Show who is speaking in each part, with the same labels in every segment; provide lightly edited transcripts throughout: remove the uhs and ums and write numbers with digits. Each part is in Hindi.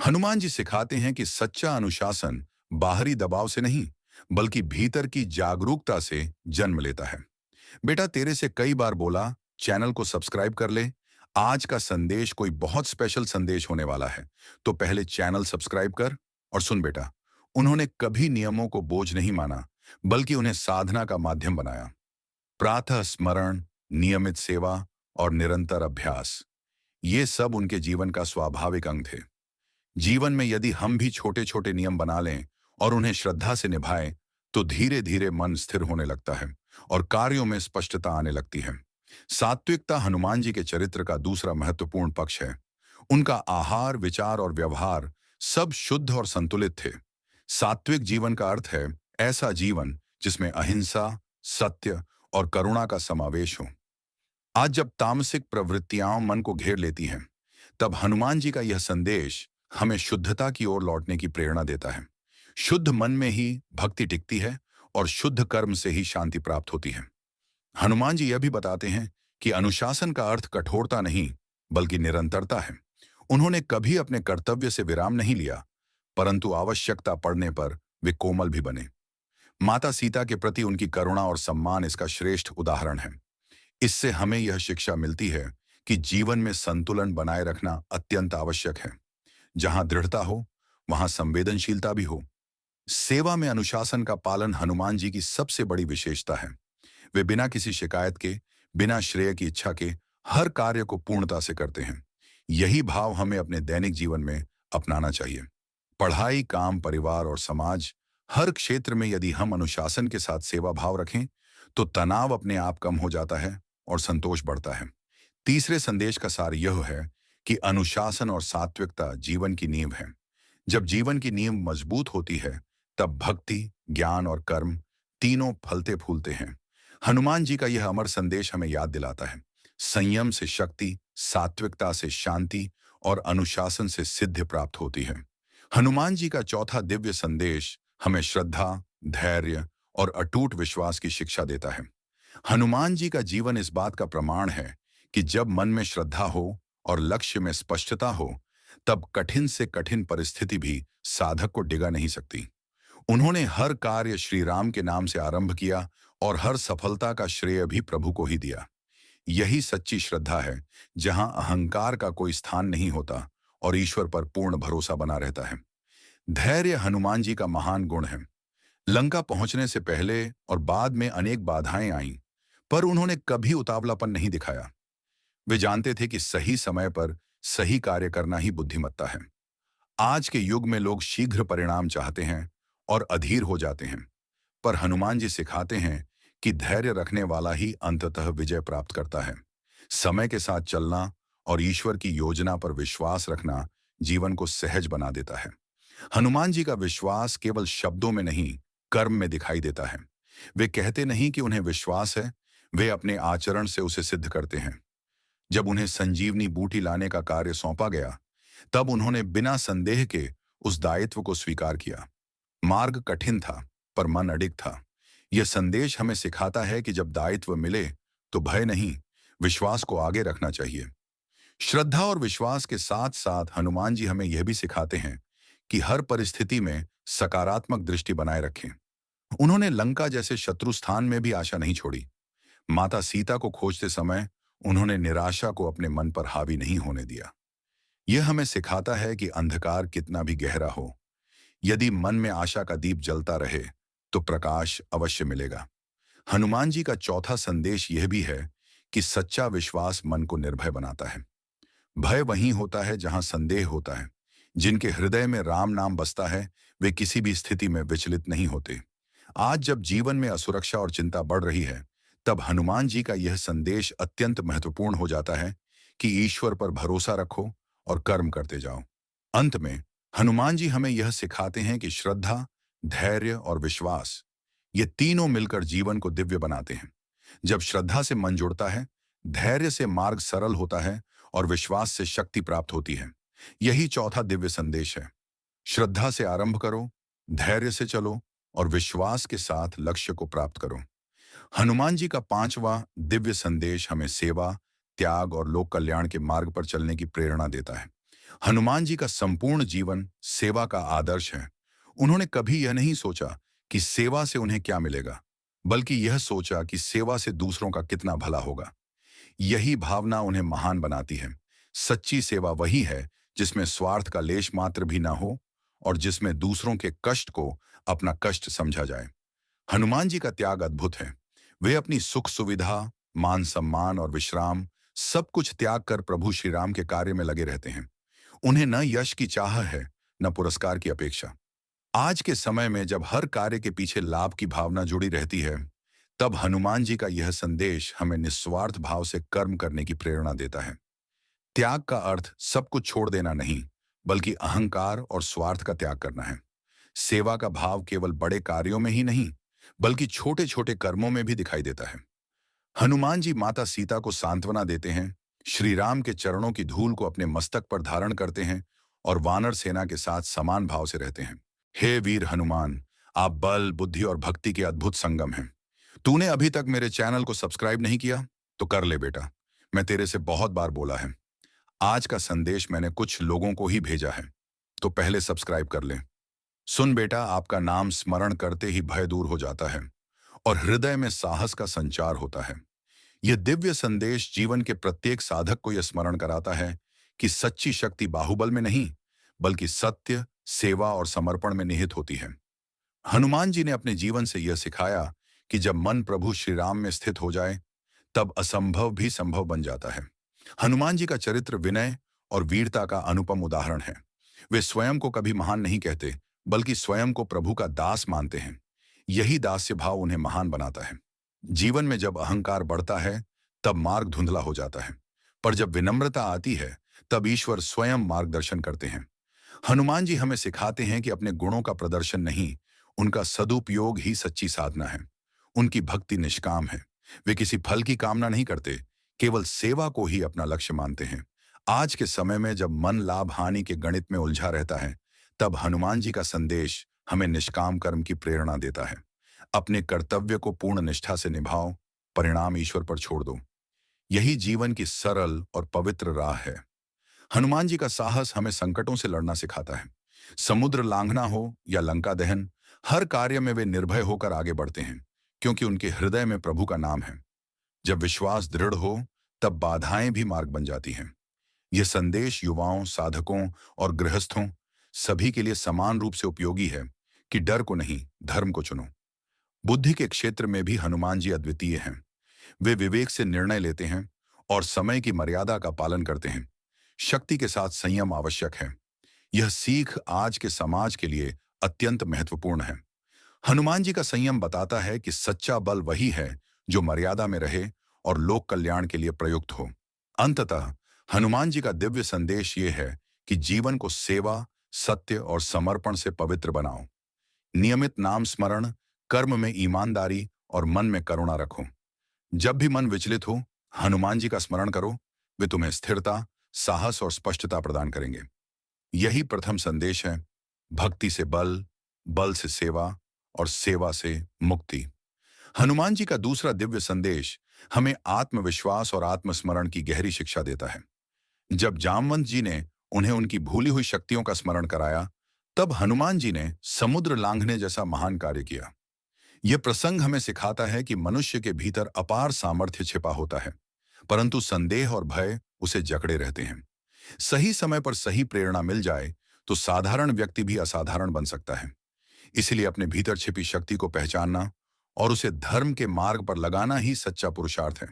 Speaker 1: हनुमान जी सिखाते हैं कि सच्चा अनुशासन बाहरी दबाव से नहीं, बल्कि भीतर की जागरूकता से जन्म लेता है। बेटा, तेरे से कई बार बोला, चैनल को सब्सक्राइब कर ले। आज का संदेश कोई बहुत स्पेशल संदेश होने वाला है। तो पहले चैनल सब्सक्राइब कर। और सुन बेटा, उन्होंने कभी नियमों को बोझ नहीं माना, बल्कि उन्हें साधना का माध्यम बनाया। प्रातः स्मरण, नियमित सेवा और निरंतर अभ्यास, ये सब उनके जीवन का स्वाभाविक अंग थे। जीवन में यदि हम भी छोटे छोटे नियम बना लें और उन्हें श्रद्धा से निभाएं, तो धीरे धीरे मन स्थिर होने लगता है और कार्यों में स्पष्टता आने लगती है। सात्विकता हनुमान जी के चरित्र का दूसरा महत्वपूर्ण पक्ष है। उनका आहार, विचार और व्यवहार सब शुद्ध और संतुलित थे। सात्विक जीवन का अर्थ है ऐसा जीवन जिसमें अहिंसा, सत्य और करुणा का समावेश हो। आज जब तामसिक प्रवृत्तियां मन को घेर लेती हैं, तब हनुमान जी का यह संदेश हमें शुद्धता की ओर लौटने की प्रेरणा देता है। शुद्ध मन में ही भक्ति टिकती है और शुद्ध कर्म से ही शांति प्राप्त होती है। हनुमान जी यह भी बताते हैं कि अनुशासन का अर्थ कठोरता नहीं, बल्कि निरंतरता है। उन्होंने कभी अपने कर्तव्य से विराम नहीं लिया, परंतु आवश्यकता पड़ने पर वे कोमल भी बने। माता सीता के प्रति उनकी करुणा और सम्मान इसका श्रेष्ठ उदाहरण है। इससे हमें यह शिक्षा मिलती है कि जीवन में संतुलन बनाए रखना अत्यंत आवश्यक है। जहां दृढ़ता हो, वहां संवेदनशीलता भी हो। सेवा में अनुशासन का पालन हनुमान जी की सबसे बड़ी विशेषता है। वे बिना किसी शिकायत के, बिना श्रेय की इच्छा के हर कार्य को पूर्णता से करते हैं। यही भाव हमें अपने दैनिक जीवन में अपनाना चाहिए। पढ़ाई, काम, परिवार और समाज, हर क्षेत्र में यदि हम अनुशासन के साथ सेवा भाव रखें, तो तनाव अपने आप कम हो जाता है और संतोष बढ़ता है। तीसरे संदेश का सार यह है कि अनुशासन और सात्विकता जीवन की नींव है। जब जीवन की नींव मजबूत होती है, तब भक्ति, ज्ञान और कर्म तीनों फलते फूलते हैं। हनुमान जी का यह अमर संदेश हमें याद दिलाता है, संयम से शक्ति, सात्विकता से शांति और अनुशासन से सिद्धि प्राप्त होती है। हनुमान जी का चौथा दिव्य संदेश हमें श्रद्धा, धैर्य और अटूट विश्वास की शिक्षा देता है। हनुमान जी का जीवन इस बात का प्रमाण है कि जब मन में श्रद्धा हो और लक्ष्य में स्पष्टता हो, तब कठिन से कठिन परिस्थिति भी साधक को डिगा नहीं सकती। उन्होंने हर कार्य श्री राम के नाम से आरंभ किया और हर सफलता का श्रेय भी प्रभु को ही दिया। यही सच्ची श्रद्धा है, जहां अहंकार का कोई स्थान नहीं होता और ईश्वर पर पूर्ण भरोसा बना रहता है। धैर्य हनुमान जी का महान गुण है। लंका पहुंचने से पहले और बाद में अनेक बाधाएं आईं, पर उन्होंने कभी उतावलापन नहीं दिखाया। वे जानते थे कि सही समय पर सही कार्य करना ही बुद्धिमत्ता है। आज के युग में लोग शीघ्र परिणाम चाहते हैं और अधीर हो जाते हैं, पर हनुमान जी सिखाते हैं कि धैर्य रखने वाला ही अंततः विजय प्राप्त करता है। समय के साथ चलना और ईश्वर की योजना पर विश्वास रखना जीवन को सहज बना देता है। हनुमान जी का विश्वास केवल शब्दों में नहीं, कर्म में दिखाई देता है। वे कहते नहीं कि उन्हें विश्वास है, वे अपने आचरण से उसे सिद्ध करते हैं। जब उन्हें संजीवनी बूटी लाने का कार्य सौंपा गया, तब उन्होंने बिना संदेह के उस दायित्व को स्वीकार किया। मार्ग कठिन था, पर मन अडिग था। यह संदेश हमें सिखाता है कि जब दायित्व मिले, तो भय नहीं, विश्वास को आगे रखना चाहिए। श्रद्धा और विश्वास के साथ साथ हनुमान जी हमें यह भी सिखाते हैं कि हर परिस्थिति में सकारात्मक दृष्टि बनाए रखें। उन्होंने लंका जैसे शत्रु स्थान में भी आशा नहीं छोड़ी। माता सीता को खोजते समय उन्होंने निराशा को अपने मन पर हावी नहीं होने दिया। यह हमें सिखाता है कि अंधकार कितना भी गहरा हो, यदि मन में आशा का दीप जलता रहे, तो प्रकाश अवश्य मिलेगा। हनुमान जी का चौथा संदेश यह भी है कि सच्चा विश्वास मन को निर्भय बनाता है। भय वहीं होता है जहां संदेह होता है। जिनके हृदय में राम नाम बसता है, वे किसी भी स्थिति में विचलित नहीं होते। आज जब जीवन में असुरक्षा और चिंता बढ़ रही है, तब हनुमान जी का यह संदेश अत्यंत महत्वपूर्ण हो जाता है कि ईश्वर पर भरोसा रखो और कर्म करते जाओ। अंत में हनुमान जी हमें यह सिखाते हैं कि श्रद्धा, धैर्य और विश्वास, ये तीनों मिलकर जीवन को दिव्य बनाते हैं। जब श्रद्धा से मन जुड़ता है, धैर्य से मार्ग सरल होता है और विश्वास से शक्ति प्राप्त होती है। यही चौथा दिव्य संदेश है। श्रद्धा से आरंभ करो, धैर्य से चलो और विश्वास के साथ लक्ष्य को प्राप्त करो। हनुमान जी का पांचवा दिव्य संदेश हमें सेवा, त्याग और लोक कल्याण के मार्ग पर चलने की प्रेरणा देता है। हनुमान जी का संपूर्ण जीवन सेवा का आदर्श है। उन्होंने कभी यह नहीं सोचा कि सेवा से उन्हें क्या मिलेगा, बल्कि यह सोचा कि सेवा से दूसरों का कितना भला होगा। यही भावना उन्हें महान बनाती है। सच्ची सेवा वही है जिसमें स्वार्थ का लेश मात्र भी ना हो और जिसमें दूसरों के कष्ट को अपना कष्ट समझा जाए। हनुमान जी का त्याग अद्भुत है। वे अपनी सुख सुविधा, मान सम्मान और विश्राम सब कुछ त्याग कर प्रभु श्री राम के कार्य में लगे रहते हैं। उन्हें न यश की चाह है, न पुरस्कार की अपेक्षा। आज के समय में जब हर कार्य के पीछे लाभ की भावना जुड़ी रहती है, तब हनुमान जी का यह संदेश हमें निस्वार्थ भाव से कर्म करने की प्रेरणा देता है। त्याग का अर्थ सब कुछ छोड़ देना नहीं, बल्कि अहंकार और स्वार्थ का त्याग करना है। सेवा का भाव केवल बड़े कार्यों में ही नहीं, बल्कि छोटे छोटे कर्मों में भी दिखाई देता है। हनुमान जी माता सीता को सांत्वना देते हैं, श्री राम के चरणों की धूल को अपने मस्तक पर धारण करते हैं और वानर सेना के साथ समान भाव से रहते हैं। हे वीर हनुमान, आप बल, बुद्धि और भक्ति के अद्भुत संगम हैं। तूने अभी तक मेरे चैनल को सब्सक्राइब नहीं किया तो कर ले बेटा। मैं तेरे से बहुत बार बोला है। आज का संदेश मैंने कुछ लोगों को ही भेजा है, तो पहले सब्सक्राइब कर ले। सुन बेटा, आपका नाम स्मरण करते ही भय दूर हो जाता है और हृदय में साहस का संचार होता है। यह दिव्य संदेश जीवन के प्रत्येक साधक को यह स्मरण कराता है कि सच्ची शक्ति बाहुबल में नहीं, बल्कि सत्य, सेवा और समर्पण में निहित होती है। हनुमान जी ने अपने जीवन से यह सिखाया कि जब मन प्रभु श्री राम में स्थित हो जाए, तब असंभव भी संभव बन जाता है। हनुमान जी का चरित्र विनय और वीरता का अनुपम उदाहरण है। वे स्वयं को कभी महान नहीं कहते, बल्कि स्वयं को प्रभु का दास मानते हैं। यही दास्य भाव उन्हें महान बनाता है। जीवन में जब अहंकार बढ़ता है, तब मार्ग धुंधला हो जाता है, पर जब विनम्रता आती है, तब ईश्वर स्वयं मार्गदर्शन करते हैं। हनुमान जी हमें सिखाते हैं कि अपने गुणों का प्रदर्शन नहीं, उनका सदुपयोग ही सच्ची साधना है। उनकी भक्ति निष्काम है। वे किसी फल की कामना नहीं करते, केवल सेवा को ही अपना लक्ष्य मानते हैं। आज के समय में जब मन लाभ हानि के गणित में उलझा रहता है, तब हनुमान जी का संदेश हमें निष्काम कर्म की प्रेरणा देता है। अपने कर्तव्य को पूर्ण निष्ठा से निभाओ, परिणाम ईश्वर पर छोड़ दो। यही जीवन की सरल और पवित्र राह है। हनुमान जी का साहस हमें संकटों से लड़ना सिखाता है। समुद्र लांघना हो या लंका दहन, हर कार्य में वे निर्भय होकर आगे बढ़ते हैं, क्योंकि उनके हृदय में प्रभु का नाम है। जब विश्वास दृढ़ हो, तब बाधाएं भी मार्ग बन जाती हैं। यह संदेश युवाओं, साधकों और गृहस्थों सभी के लिए समान रूप से उपयोगी है कि डर को नहीं, धर्म को चुनो। बुद्धि के क्षेत्र में भी हनुमान जी अद्वितीय हैं। वे विवेक से निर्णय लेते हैं और समय की मर्यादा का पालन करते हैं। शक्ति के साथ संयम आवश्यक है। यह सीख आज के समाज के लिए अत्यंत महत्वपूर्ण है। हनुमान जी का संयम बताता है कि सच्चा बल वही है जो मर्यादा में रहे और लोक कल्याण के लिए प्रयुक्त हो। अंततः हनुमान जी का दिव्य संदेश ये है कि जीवन को सेवा, सत्य और समर्पण से पवित्र बनाओ। नियमित नाम स्मरण, कर्म में ईमानदारी और मन में करुणा रखो। जब भी मन विचलित हो, हनुमान जी का स्मरण करो। वे तुम्हें स्थिरता, साहस और स्पष्टता प्रदान करेंगे। यही प्रथम संदेश है। भक्ति से बल, बल से सेवा और सेवा से मुक्ति। हनुमान जी का दूसरा दिव्य संदेश हमें आत्मविश्वास और आत्मस्मरण की गहरी शिक्षा देता है। जब जामवंत जी ने उन्हें उनकी भूली हुई शक्तियों का स्मरण कराया, तब हनुमान जी ने समुद्र लांघने जैसा महान कार्य किया। यह प्रसंग हमें सिखाता है कि मनुष्य के भीतर अपार सामर्थ्य छिपा होता है, परंतु संदेह और भय उसे जकड़े रहते हैं। सही समय पर सही प्रेरणा मिल जाए तो साधारण व्यक्ति भी असाधारण बन सकता है। इसलिए अपने भीतर छिपी शक्ति को पहचानना और उसे धर्म के मार्ग पर लगाना ही सच्चा पुरुषार्थ है।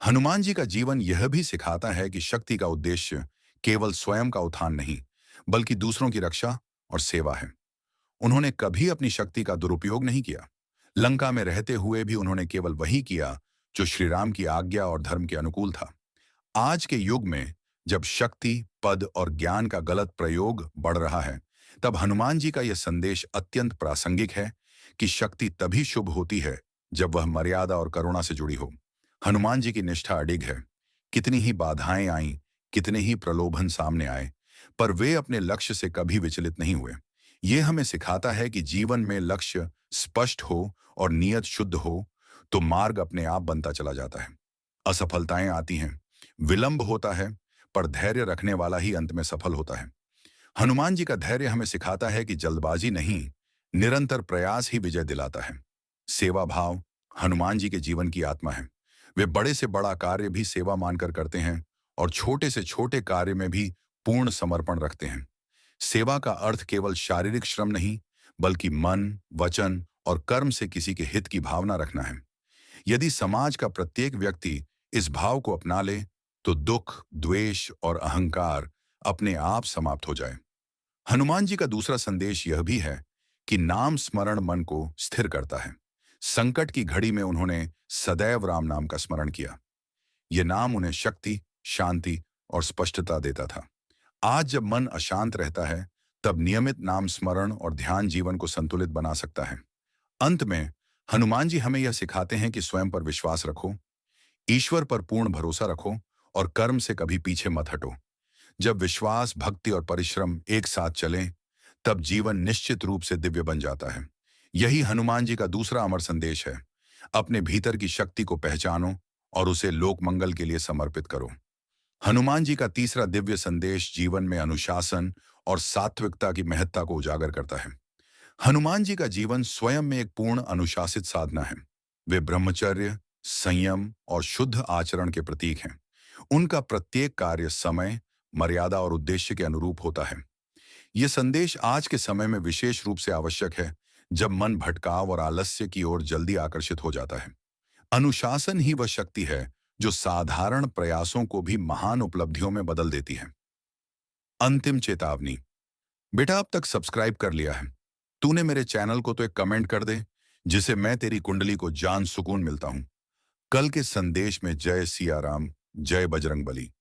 Speaker 1: हनुमान जी का जीवन यह भी सिखाता है कि शक्ति का उद्देश्य केवल स्वयं का उत्थान नहीं, बल्कि दूसरों की रक्षा और सेवा है। उन्होंने कभी अपनी शक्ति का दुरुपयोग नहीं किया। लंका में रहते हुए भी उन्होंने केवल वही किया जो श्री राम की आज्ञा और धर्म के अनुकूल था। आज के युग में जब शक्ति, पद और ज्ञान का गलत प्रयोग बढ़ रहा है, तब हनुमान जी का यह संदेश अत्यंत प्रासंगिक है कि शक्ति तभी शुभ होती है जब वह मर्यादा और करुणा से जुड़ी हो। हनुमान जी की निष्ठा अडिग है। कितनी ही बाधाएं आईं, कितने ही प्रलोभन सामने आए, पर वे अपने लक्ष्य से कभी विचलित नहीं हुए। ये हमें सिखाता है कि जीवन में लक्ष्य स्पष्ट हो और नियत शुद्ध हो तो मार्ग अपने आप बनता चला जाता है। असफलताएं आती हैं, विलंब होता है, पर धैर्य रखने वाला ही अंत में सफल होता है। हनुमान जी का धैर्य हमें सिखाता है कि जल्दबाजी नहीं, निरंतर प्रयास ही विजय दिलाता है। सेवा भाव हनुमान जी के जीवन की आत्मा है। वे बड़े से बड़ा कार्य भी सेवा मानकर करते हैं और छोटे से छोटे कार्य में भी पूर्ण समर्पण रखते हैं। सेवा का अर्थ केवल शारीरिक श्रम नहीं, बल्कि मन, वचन और कर्म से किसी के हित की भावना रखना है। यदि समाज का प्रत्येक व्यक्ति इस भाव को अपना ले, तो दुख, द्वेष और अहंकार अपने आप समाप्त हो जाए। हनुमान जी का दूसरा संदेश यह भी है कि नाम स्मरण मन को स्थिर करता है। संकट की घड़ी में उन्होंने सदैव राम नाम का स्मरण किया। यह नाम उन्हें शक्ति, शांति और स्पष्टता देता था। आज जब मन अशांत रहता है, तब नियमित नाम स्मरण और ध्यान जीवन को संतुलित बना सकता है। अंत में हनुमान जी हमें यह सिखाते हैं कि स्वयं पर विश्वास रखो, ईश्वर पर पूर्ण भरोसा रखो और कर्म से कभी पीछे मत हटो। जब विश्वास, भक्ति और परिश्रम एक साथ चलें, तब जीवन निश्चित रूप से दिव्य बन जाता है। यही हनुमान जी का दूसरा अमर संदेश है। अपने भीतर की शक्ति को पहचानो और उसे लोक मंगल के लिए समर्पित करो। हनुमान जी का तीसरा दिव्य संदेश जीवन में अनुशासन और सात्विकता की महत्ता को उजागर करता है। हनुमान जी का जीवन स्वयं में एक पूर्ण अनुशासित साधना है। वे ब्रह्मचर्य, संयम और शुद्ध आचरण के प्रतीक हैं। उनका प्रत्येक कार्य समय, मर्यादा और उद्देश्य के अनुरूप होता है। यह संदेश आज के समय में विशेष रूप से आवश्यक है, जब मन भटकाव और आलस्य की ओर जल्दी आकर्षित हो जाता है। अनुशासन ही वह शक्ति है जो साधारण प्रयासों को भी महान उपलब्धियों में बदल देती है। अंतिम चेतावनी। बेटा, अब तक सब्सक्राइब कर लिया है, तूने मेरे चैनल को तो एक कमेंट कर दे, जिसे मैं तेरी कुंडली को जान सुकून मिलता हूं। कल के संदेश में जय सिया राम, जय बजरंग बली।